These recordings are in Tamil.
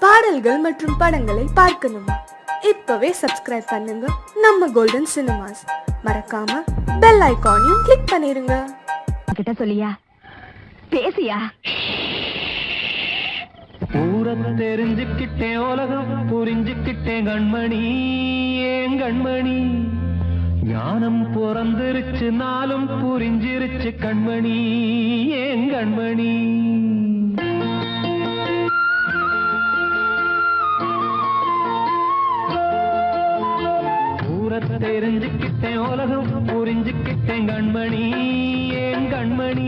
பாடல்கள் மற்றும் படங்களை பார்க்கணுமா? இப்பவே சப்ஸ்கிரைப் பண்ணுங்க நம்ம கோல்டன் சினிமாஸ். மறக்காம பெல் ஐகானையும் கிளிக் பண்ணிருங்க. கிட்ட சொல்லியா பேசியா? ஊரத்தை தெரிஞ்சுக்கிட்டேன், உலகம் புரிஞ்சுக்கிட்டேன் கண்மணி, ஏன் கண்மணி. ஞானம் பிறந்திருச்சு, நாளும் புரிஞ்சிருச்சு கண்மணி, ஏன் கண்மணி. ஊரத்தை தெரிஞ்சுக்கிட்டேன், உலகம் புரிஞ்சுக்கிட்டேன் கண்மணி, ஏன் கண்மணி.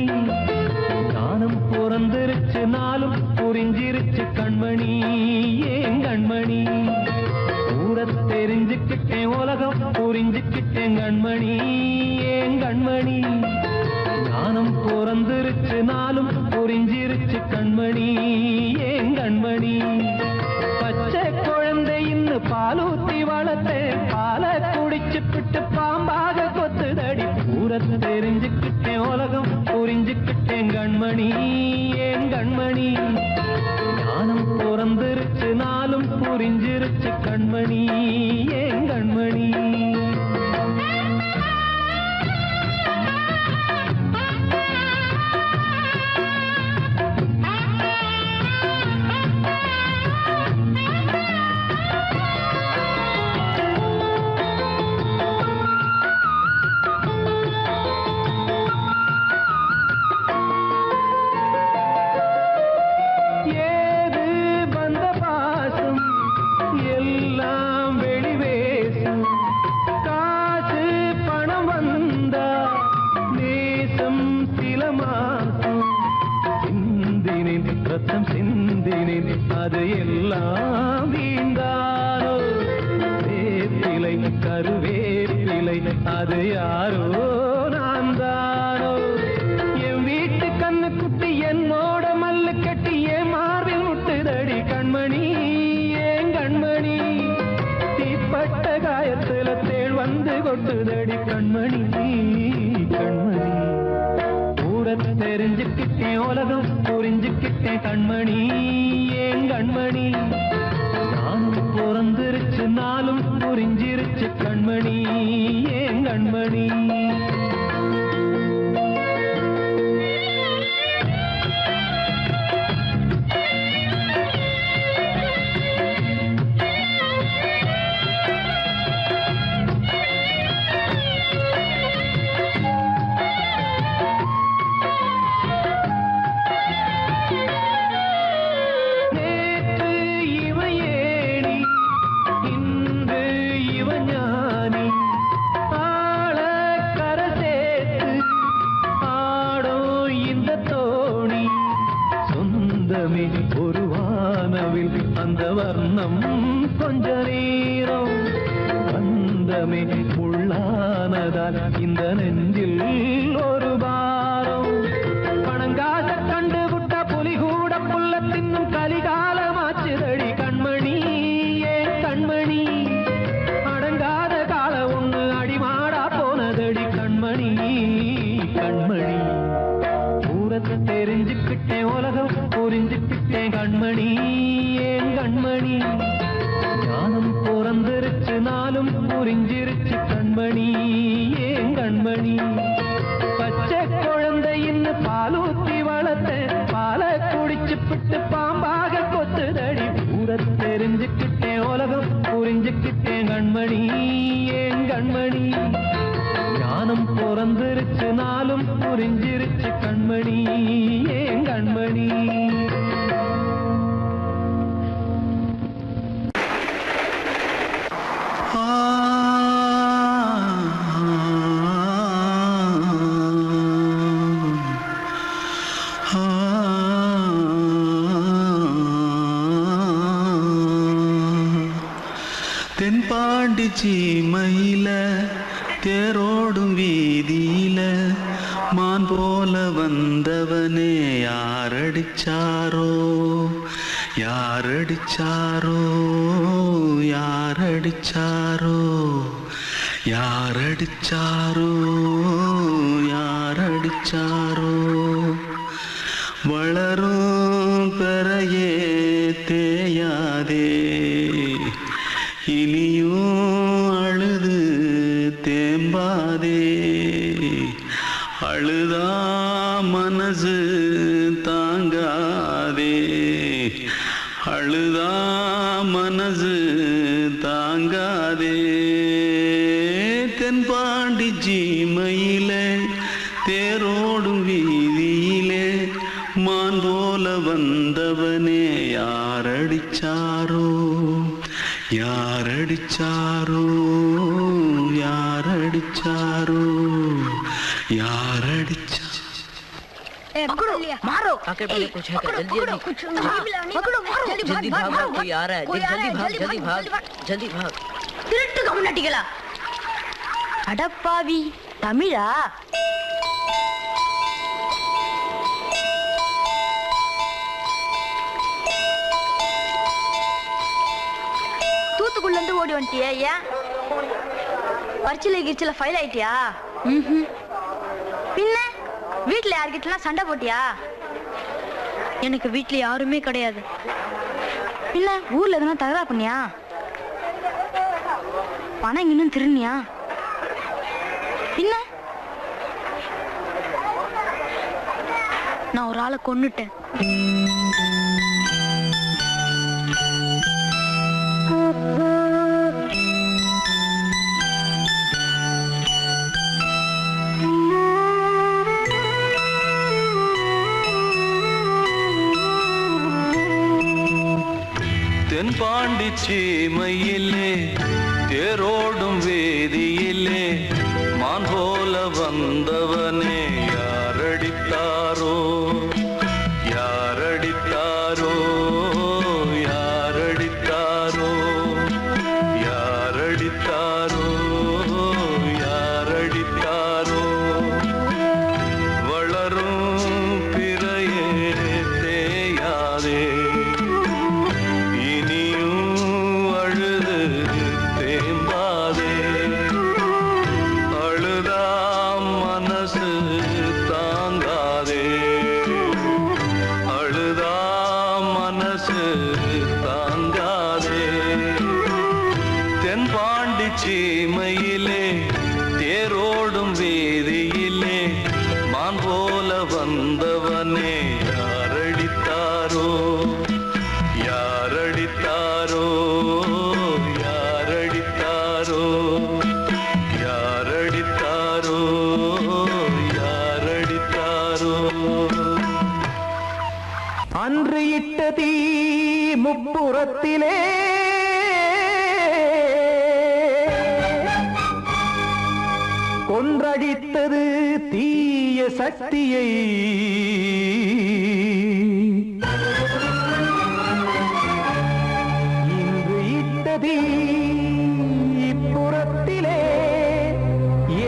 ஞானம் பிறந்திருச்சு, நாளும் புரிஞ்சிருச்சு கண்மணி, ஏன் கண்மணி. ஊரத் தெரிஞ்சுக்கிட்டேன், உலகம் புரிஞ்சுக்கிட்டேன் கண்மணி, ஏன் கண்மணி. ஞானம் பிறந்திருச்சு, நாளும் புரிஞ்சிருச்சு கண்மணி, ஏன் கண்மணி. பச்சை குழந்தை இன்னும் பாலூத்தி வளர்த்தேன், பாலை குடிச்சு பிட்டு பாம்பாக கொத்துதடி. ஊரத் தெரிஞ்சுக்கிட்டேன், உலகம் புரிஞ்சுக்கிட்டேன் கண்மணி, ஏன் கண்மணி. ஞானம் பிறந்திருச்சு, நாளும் புரிஞ்சிருச்சு கண்மணி, ஏன் கண்மணி. அது எல்லாம் வீண்டாரோ, வேப்பிலை கருவேப்பிலை அது யாரோ நான் தானோ. என் வீட்டு கண்ணு குட்டி என்னோட மல்லு கட்டி என் மார்பில் முட்டுதடி கண்மணி, ஏன் கண்மணி. தீப்பட்ட காயத்துல தேள் வந்து கொட்டுதடி கண்மணி, கண்மணி. ஊரத் தெரிஞ்சுக்கிட்டேன், உலகம் புரிஞ்சுக்கிட்டேன் கண்மணி, ஏன் கண்மணி. நானும் பிறந்திருச்சு, நாளும் புரிஞ்சிருச்சு கண்மணி, ஏன் கண்மணி. ஒரு வானவில் அந்த வர்ணம் கொஞ்ச நேரம் வந்தமே உள்ளானதால் இந்த நெஞ்சில் ஒரு பாரம். பணங்காச கண்டு விட்ட புலி கூட புல்ல தின்னும் கலிகாலமாச்சுதடி கண்மணி, ஏன் கண்மணி. அடங்காத கால ஒண்ணு அடிமாடா போனதடி கண்மணி, கண்மணி. ஊரத்தை தெரிஞ்சுக்கிட்டேன், உலகம் புரிஞ்சுக்கிட்டேன் கண்மணி, ஏன் கண்மணி. ஞானம் பிறந்திருச்சு, நாளும் புரிஞ்சிருச்சு கண்மணி, ஏன் கண்மணி. பச்சை குழந்தை இன்னும் பாலூத்தி வளர்த்தேன், பாலை குடிச்சு பிட்டு பாம்பாக கொத்துதடி. ஊரத் தெரிஞ்சுக்கிட்டேன், உலகம் புரிஞ்சுக்கிட்டேன் கண்மணி, ஏன் கண்மணி. ஞானம் பிறந்திருச்சு, நாளும் புரிஞ்சிருச்சு கண்மணி, ஏன் கண்மணி. தென்பாண்டி சீமையில தேரோடும் வீதியில மான் போல வந்தவனே யாரடிச்சாரோ, யாரடிச்சாரோ, யாரடிச்சாரோ, யாரடிச்சாரோ, யாரடிச்சாரோ. வளரும் பெறையே தேயா தேங்காதே இனியும் அழுது தேம்பாதே அழுதா மனசு தாங்காதே அழுதா மனசு தாங்காதே தென்பாண்டி ஜீமையிலே தேரோடும் வீதியிலே மான் போல வந்தவனே யாரடிச்சாரோ யாரடிச்சாரோ யாரடிச்சாரோ யாரடிச்சா मारो आके पहले कुछ है क्या? जल्दी जल्दी जल्दी भाग भाग कोई आ रहा है जल्दी भाग जल्दी भाग திருட்டு கம்யூனிட்டிகளா அடப்பாவி தமிழா தூத்துக்குள்ள இருந்து ஓடி வந்துட்டியா? ஏன் பரிச்சையில கிரிச்சில ஃபைல் ஆயிட்டியா? பின்ன வீட்டுல யார்கிட்டலாம் சண்டை போட்டியா? எனக்கு வீட்டுல யாருமே கிடையாது. பின்ன ஊர்ல எதுனா தகராறு பண்ணியா? பணம் இன்னும் திருநியா? பின்ன நான் ஒரு ஆளை கொன்னுட்டேன். தென்பாண்டி சீமையிலே தேரோடும் வேதியிலே மான் போல வந்தவனே யாரடித்தாரோ யாரடித்தாரோ யாரடித்தாரோ யாரடித்தாரோ யாரடித்தாரோ வளரும் பிறையே தேயாதே தென்பாண்டி சீமையிலே தேரோடும் வேதியிலே மான் போல வந்தவனே யாரடித்தாரோ யாரடித்தாரோ யாரடித்தாரோ யாரடித்தாரோ யாரடித்தாரோ அன்று இட்ட தீ முப்புறத்திலே கொன்றடித்தது தீய சக்தியை இன்று இட்ட தீ இப்புறத்திலே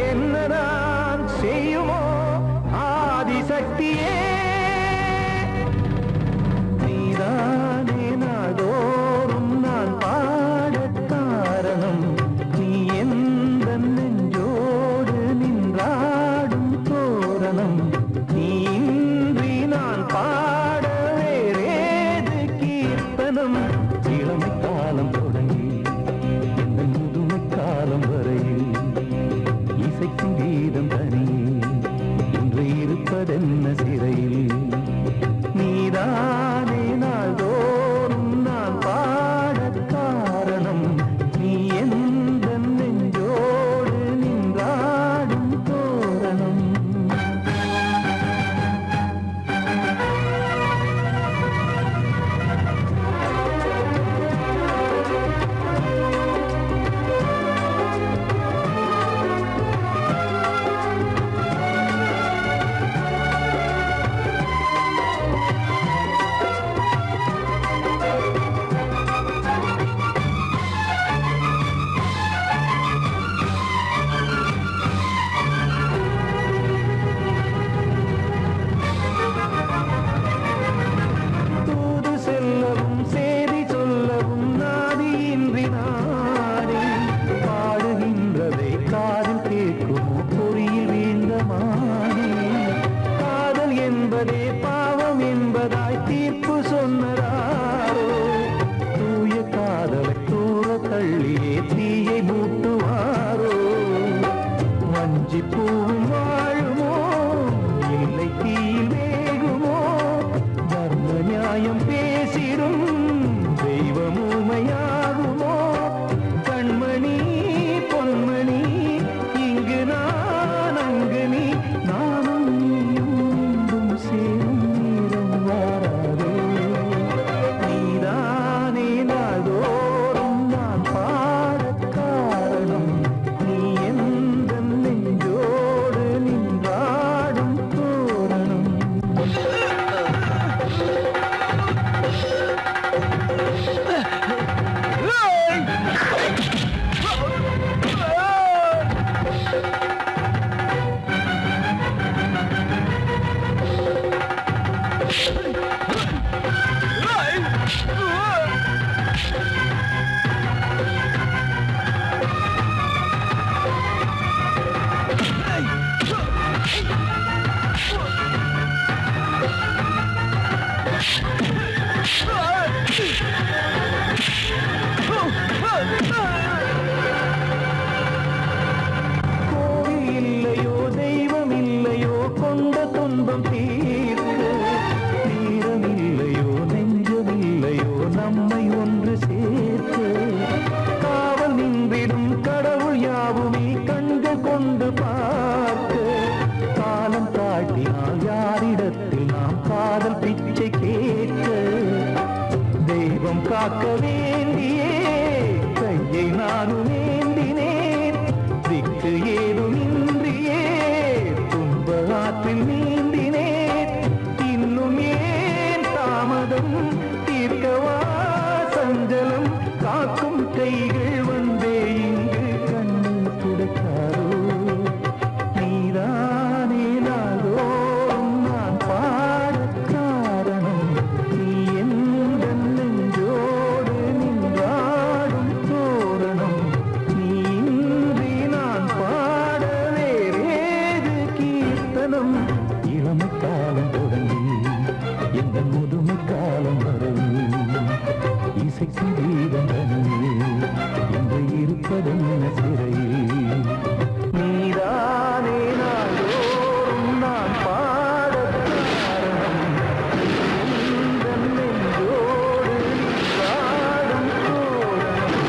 என்ன நான் செய்யுமோ ஆதிசக்தியே நீதானே நாடோறும் நான் பாடக் காரணம் நீ எந்த நெஞ்சோடு நின்றாடும் தோரணம் நீ இன்றி நான் பாட வேறேது கீர்த்தனம் இளமை காலம் தொடங்கி நம்மை ஒன்று சேர்த்து காவல் நின்றிடும் கடவுள் யாவுமே கண்கள் கொண்டு பார்த்து காலம் தாட்டினால் யாரிடத்தில் நாம் காதல் பிச்சை கேட்க தெய்வம் காக்க வேண்டியே கையை நானும் ஏந்தினேன் திக்கு ஏதும் இன்றியே துன்ப ஆற்றில் நீந்தினேன் இன்னும் ஏன் தாமதம் தீர்க்கவா சஞ்சலம் காக்கும் கைகள் வந்தே இங்கு கண்ணீர் துடைக்காரோ நீதானே நாள்தோறும் நான் பாடக் காரணம் நீ எந்த நெஞ்சோடு நின்றாடும் தோரணம் நீ இன்றி நான் பாட வேறேது கீர்த்தனம் இளமை காலம் தொடங்கி எந்த முதுமை காலம் வரை இசைக்கு தீபம் தனியே இன்று இருப்பதென்ன சிறையில் நீதானே நாள்தோறும் நான் பாடக் காரணம் எந்த நெஞ்சோடு நின்றாடும் தோரணம்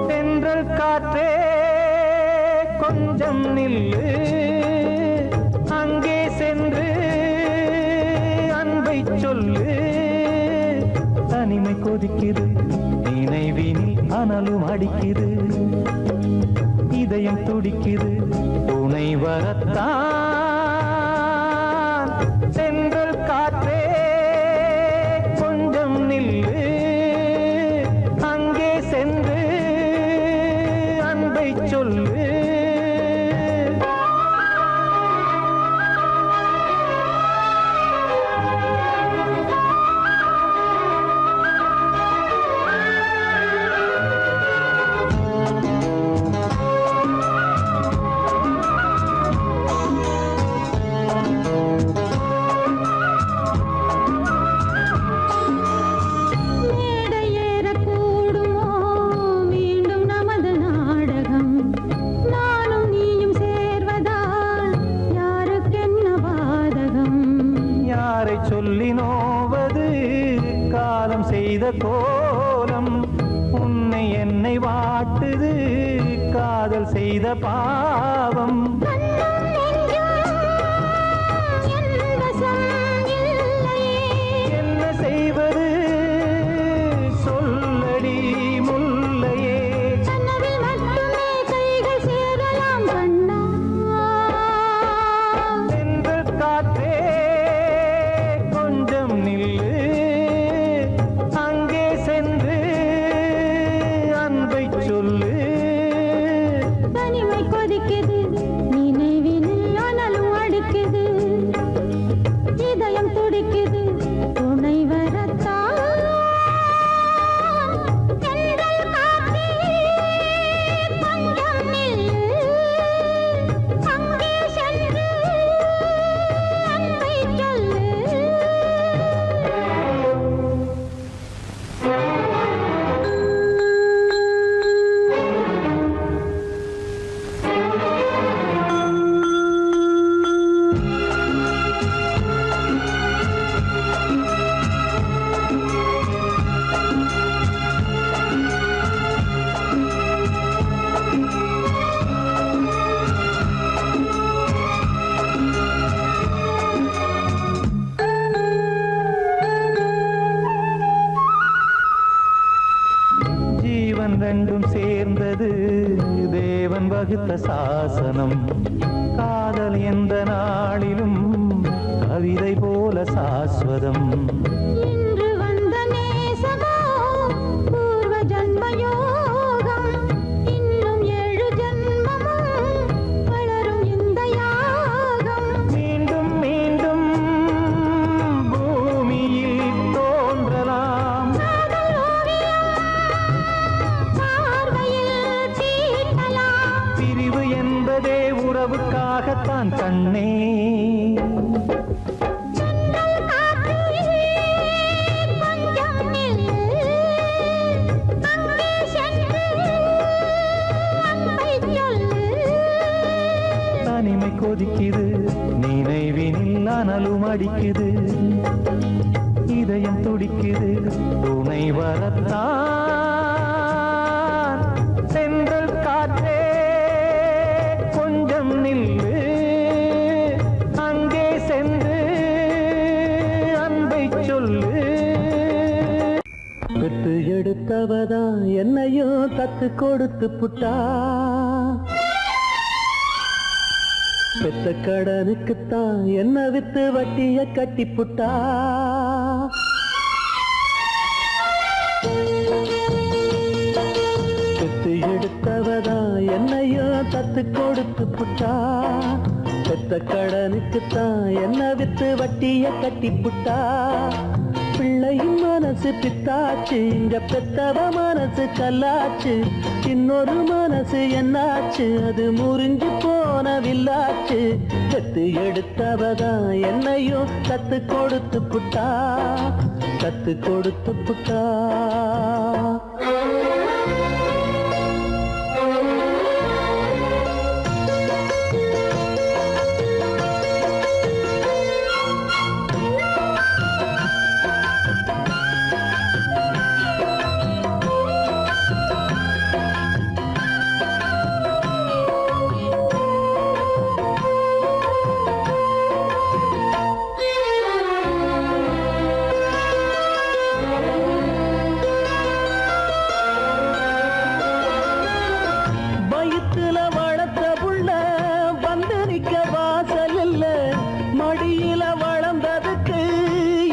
தென்றல் காற்றே கொஞ்சம் நில்லு அங்கே சென்று அன்பை சொல்லு தனிமை கொதிக்குது நினைவினில் அனலும் அடிக்குது இதயம் துடிக்குது துணை வரத்தான் தென்றல் காற்றே கொஞ்சம் நில்லு அங்கே சென்று அன்பை சொல்லு மேடையேறக்கூடுமோ மீண்டும் நமது நாடகம் நானும் நீயும் சேர்வதால் யாருக்கென்ன பாதகம் யாரை சொல்லி நோவது காலம் செய்த கோலம் உன்னை என்னை வாட்டுது காதல் செய்த பாவம் கண்ணும் நெஞ்சும் என் வசம் இல்லையே என்ன செய்வது சொல்லடி முல்லையே கனவில் மட்டுமே கைகள் சேரலாம் கண்ணா தென்றல் காற்றே கொஞ்சம் நில்லு அங்கே சென்று அன்பை சொல்லு தனிமை கொதிக்குது நினைவினில் அனலும் அடிக்குது இதயம் துடிக்குது துணை வரத்தான் தென்றல் காற்றே கொஞ்சம் நில்லு அங்கே சென்று அன்பை சொல்லு ஜீவன் ரெண்டும் சேர்ந்தது தேவன் வகுத்த சாசனம் காதல் எந்த நாளிலும் கவிதை போல சாஸ்வதம் கண்ணே கொஞ்சம் நில்லு அங்கே சென்று அன்பை சொல்லு தனிமை கொதிக்குது நினைவினில் அனலும் அடிக்குது இதயம் துடிக்குது துணை வரத்தான் சென்றல் காற்றே கொஞ்சம் நில்லு அங்கே சென்று அன்பை சொல்லு பெற்று எடுத்தவதா என்னையும் தத்து கொடுத்து புட்டா பெத்த கடனுக்குத்தான் என்ன வித்து வட்டிய கட்டி புட்டா பெத்து எடுத்தவதா என்னையோ தத்து கொடுத்து புட்டா பெத்த கடனுக்குத்தான் என்ன வித்து வட்டிய கட்டி புட்டா பிள்ளையின் மனசு பித்தாச்சு இங்க பெத்தவ மனசு கல்லாச்சு இன்னொரு மனசு என்னாச்சு அது முறிஞ்சு போன வில்லாச்சு பெத்து எடுத்தவதான் என்னையும் தத்து கொடுத்து புட்டா தத்து கொடுத்து புட்டா வயிற்றுல வளர்த்த புள்ள வந்து நிக்க வாசல் இல்ல மடியில வளர்ந்ததுக்கு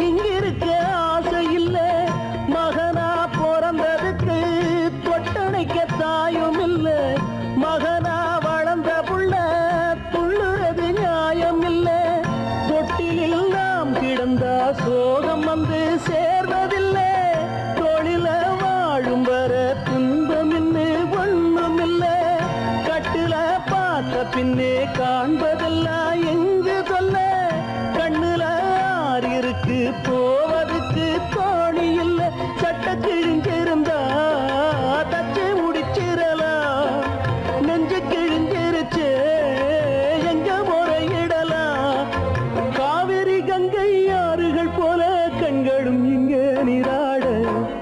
இங்கிருக்க ஆசை இல்ல மகனா பிறந்ததுக்கு தொட்டணைக்க தாயும் இல்ல மகனா வளர்ந்த புள்ள துள்ளுறது நியாயம் இல்ல தொட்டிலில் நாம் கிடந்தா சோகம் வந்து சேர்வதில்லை தொழில வாழும் வர துன்பம் இன்னு ஒண்ணும் இல்ல கட்டுல பார்த்த பின்னே காண்பதெல்லாம் எங்கு சொல்ல கண்ணுல ஆறு இருக்கு போவதுக்கு தோணி இல்ல சட்ட கிழிஞ்சிருந்தா தச்சு முடிச்சிடலாம் நெஞ்சு கிழிஞ்சிருச்சு எங்க முறையிடலாம் காவிரி கங்கை ஆறுகள் போல கண்களும் இங்க நீராட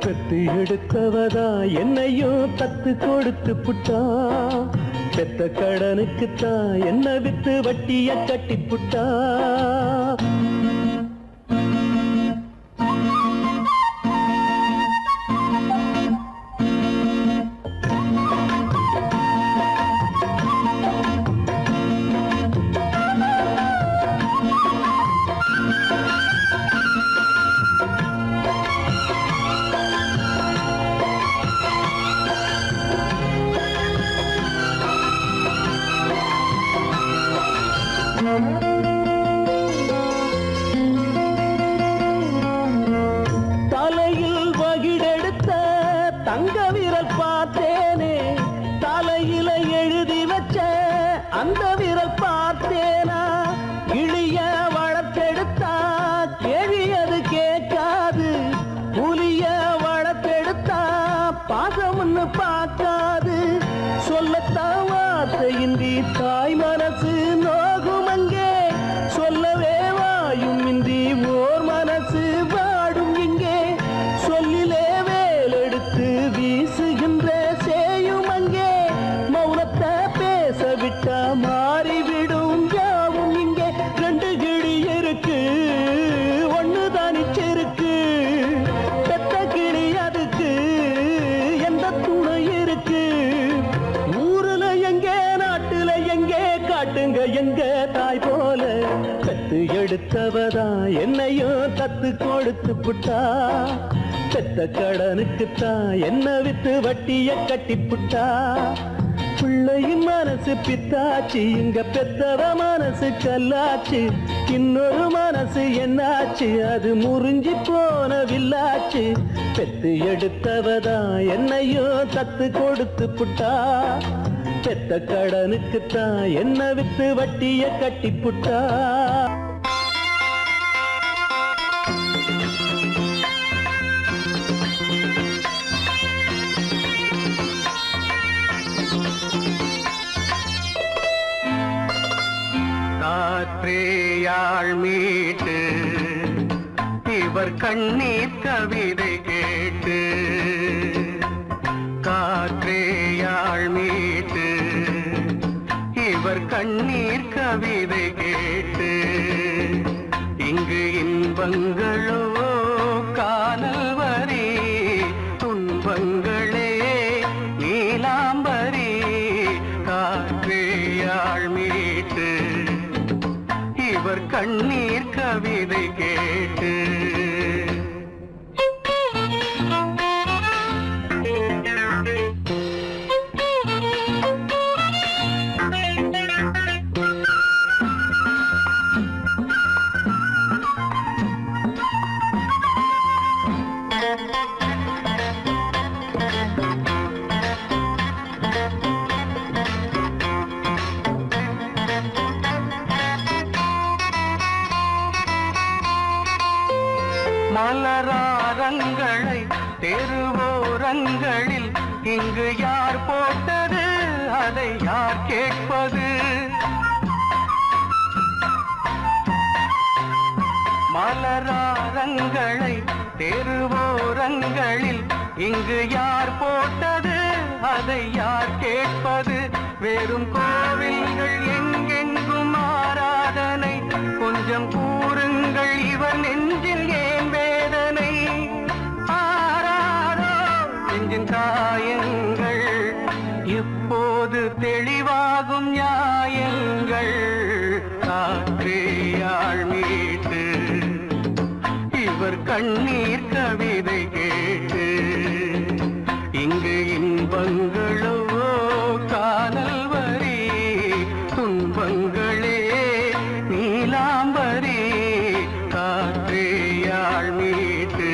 பெத்து எடுத்தவதா என்னையும் தத்து கொடுத்து புட்டா பெத்த கடனுக்குத்தான் என்ன வித்து வட்டிய கட்டி புட்டா தலையில் வகிடெடுத்த தங்க விரல் பார்த்தேனே தலையில எழுதி வச்ச அந்த விரல் பார்த்தேனா இழிய வளர்த்தெடுத்தா கேள்வி அது கேட்காது புலிய வளர்த்தெடுத்தா பாசம்னு பார்க்காது சொல்லத்தான் வார்த்தையின்றி தாய் மனசு நோகும் அங்கே சொல்லவே வாயும் இன்றி ஓர் மனசு வாடும் இங்கே சொல்லிலே வேலெடுத்து வீசுகின்ற சேயும் அங்கே மௌனத்தை பேச விட்டா மாறிவிடும் யாவும் இங்கே ரெண்டு கிளி இருக்கு ஒண்ணு தானிச்சிருக்கு பெத்த கிளி அதுக்கு எந்த துணை இருக்கு ஊருல எங்கே நாட்டுல எங்கே காட்டுங்க எங்க தாய் போல கத்து எடுத்தவதா என்னையும் தத்து கொடுத்து புட்டா பெத்த கடனுக்குத்தான் என்ன வித்து வட்டிய கட்டி புட்டா பிள்ளையின் மனசு பித்தாச்சு இங்க பெத்தவ மனசு கல்லாச்சு இன்னொரு மனசு என்னாச்சு அது முறிஞ்சி போன வில்லாச்சு பெத்து எடுத்தவதா என்னையும் தத்து கொடுத்து புட்டா பெத்த கடனுக்குத்தான் என்ன வித்து வட்டிய கட்டிப்புட்டா. காற்றேயாள் மீட்டு இவர் கண்ணீர் கவிதை கேட்டு, காற்றேயாள் மீட்டு இவர் கண்ணீர் கவிதை கேட்டு, இங்கு இன்பங்களோ காணல் வரி, துன்பங்களே நீலாம்பரி. காற்றேயாள் மீட்டு இவர் கண்ணீர் கவிதை கேட்டு. மலராரங்களை தெருவோரங்களில் இங்கு யார் போட்டது, அதை யார் கேட்பது? மலராரங்களை தெருவோரங்களில் இங்கு யார் போட்டது, அதை யார் கேட்பது? வெறும் கோவில்கள் எங்கெங்கும் ஆராதனை, கொஞ்சம் கூறுங்கள் இவர் நெஞ்சில் ஏன் வேதனை? ஆராரோ நெஞ்சின் காயங்கள் இப்போது தெளிவாகும் நியாயங்கள். காற்றேயாள் மீட்டு இவர் கண்ணீர் கவிதை கேட்டு, இங்கு இன்பங்களோ காணல் வரி, துன்பங்களே நீலாம்பரி. காற்றேயாள் மீட்டு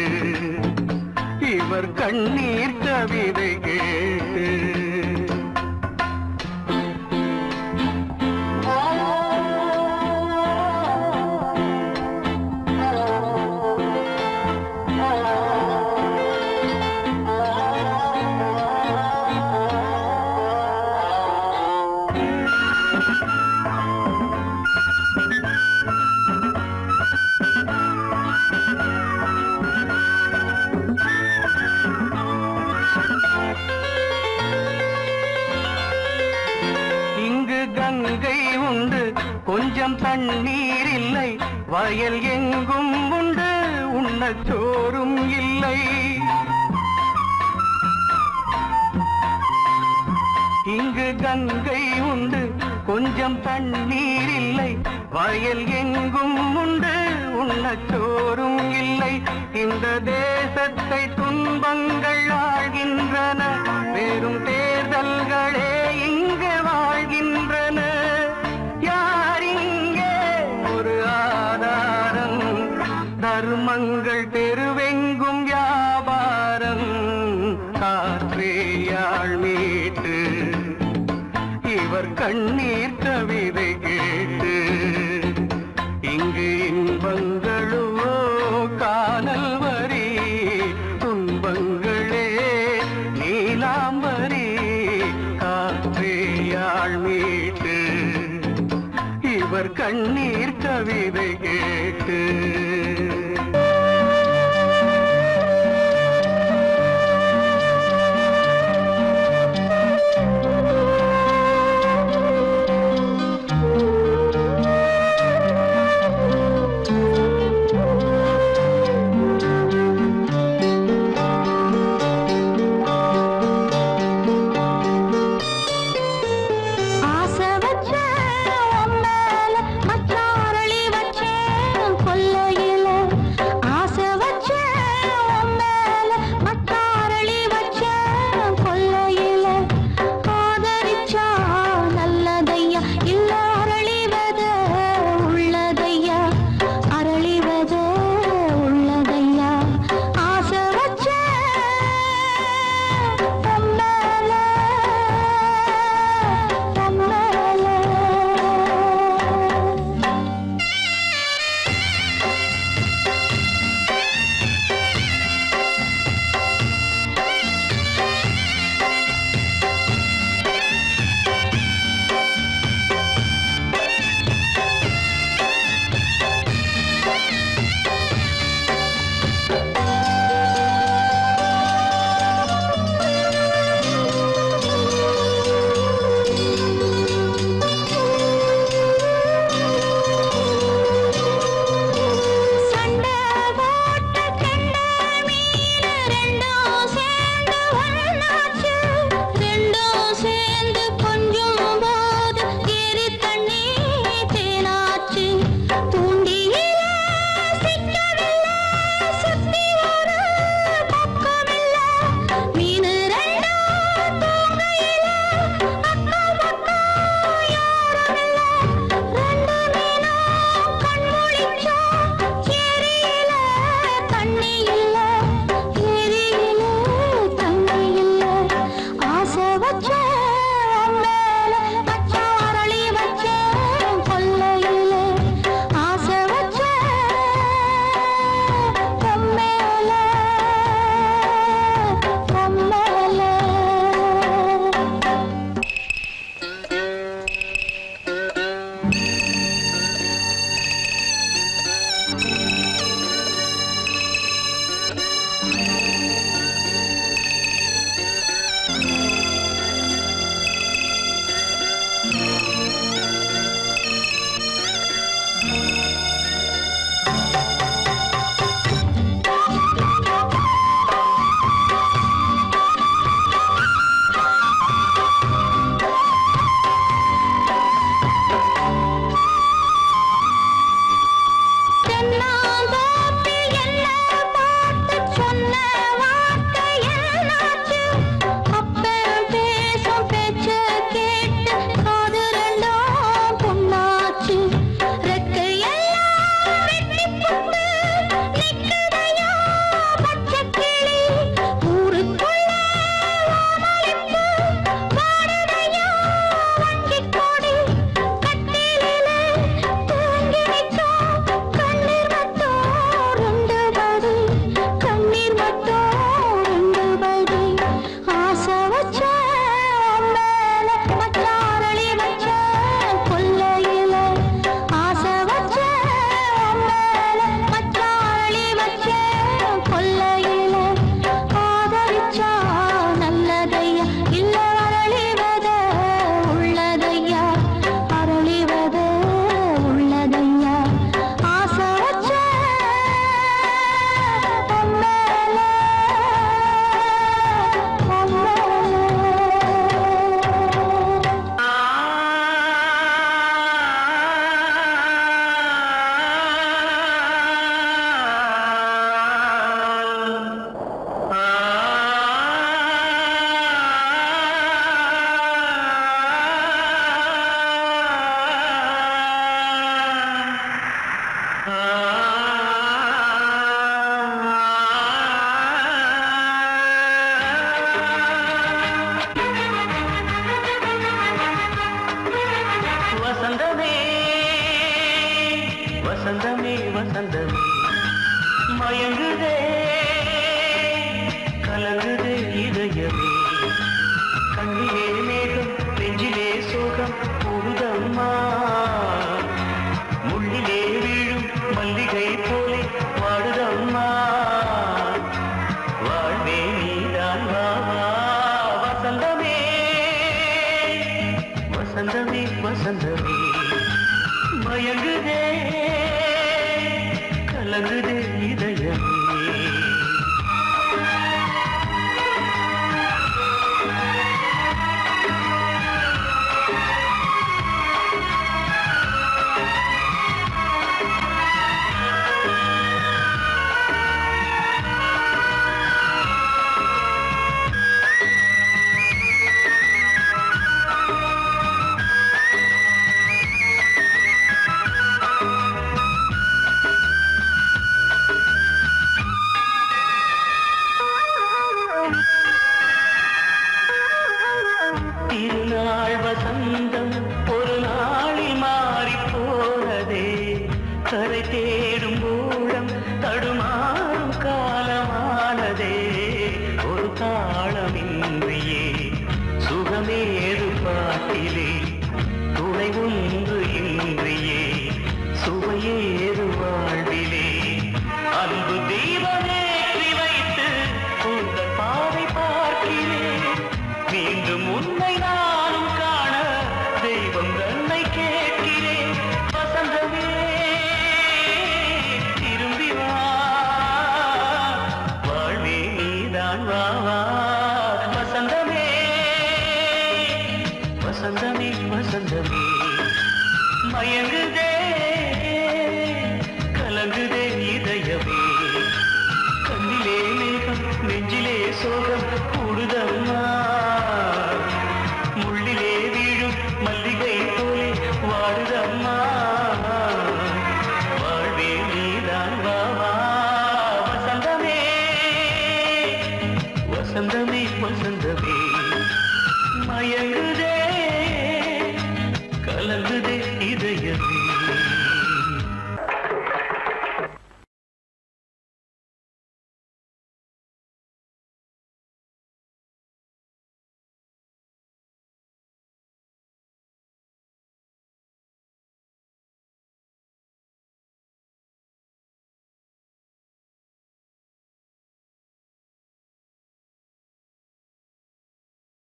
இவர் கண்ணீர் கவிதை கேட்டு. கங்கை உண்டு கொஞ்சம் தண்ணீர் இல்லை, வயல் எங்கும் உண்டு உண்ணச் சோறும் இல்லை. இங்கு கங்கை உண்டு கொஞ்சம் தண்ணீர் இல்லை, வயல் எங்கும் உண்டு உண்ணச் சோறும் இல்லை. இந்த தேசத்தை துன்பங்கள் ஆழ்கின்றன, வெறும் தேர்தல்களே இங்கு வாழ்கின்றன. யார் இங்கே ஒரு ஆதாரம்? தர்மங்கள் தெருவெங்கும் வியாபாரம். காற்றேயாள் மீட்டு இவர் கண்ணீர் கவிதை கேட்டு, இங்கு இன்பங்களோ காணல் வரி, துன்பங்களே நீலாம்பரி. காற்றேயாள் மீட்டு இவர் கண்ணீர் கவிதை கேட்டு. ஆசை வச்ச உன் மேல மச்சான் கலங்குதே இதயமே. திருநாள் வசந்தம் ஒரு நாளில் மாறி போனதே, கரை தேடும் ஊழம் தடுமாறும் காலமானதே. ஒரு தாளமின்றியே சுகமேறு பாட்டிலே, துணை ஒன்று இன்றியே சுவையேறு வாழ்விலே. அன்பு தீபமேற்றி வைத்து உங்கள் பாதை பார்க்கிறேன், மீண்டும் உன்னை நானும் காண தெய்வம் தன்னை கேட்கிறேன். வசந்தமே திரும்பி வா, வாழ்வே நீதான் வா வா. வசந்தமே வசந்தமே வசந்தமே, மயங்குதே கலங்குதே இதயமே. கண்ணிலே மேகம் நெஞ்சிலே சோகம் கூடுதம்மா, முள்ளிலே வீழும் மல்லிகை போலே வாடுதம்மா. வாழ்வே நீதான் வா வா. வசந்தமே வசந்தமே வசந்தமே, மயங்குதே கலங்குதே இதயமே.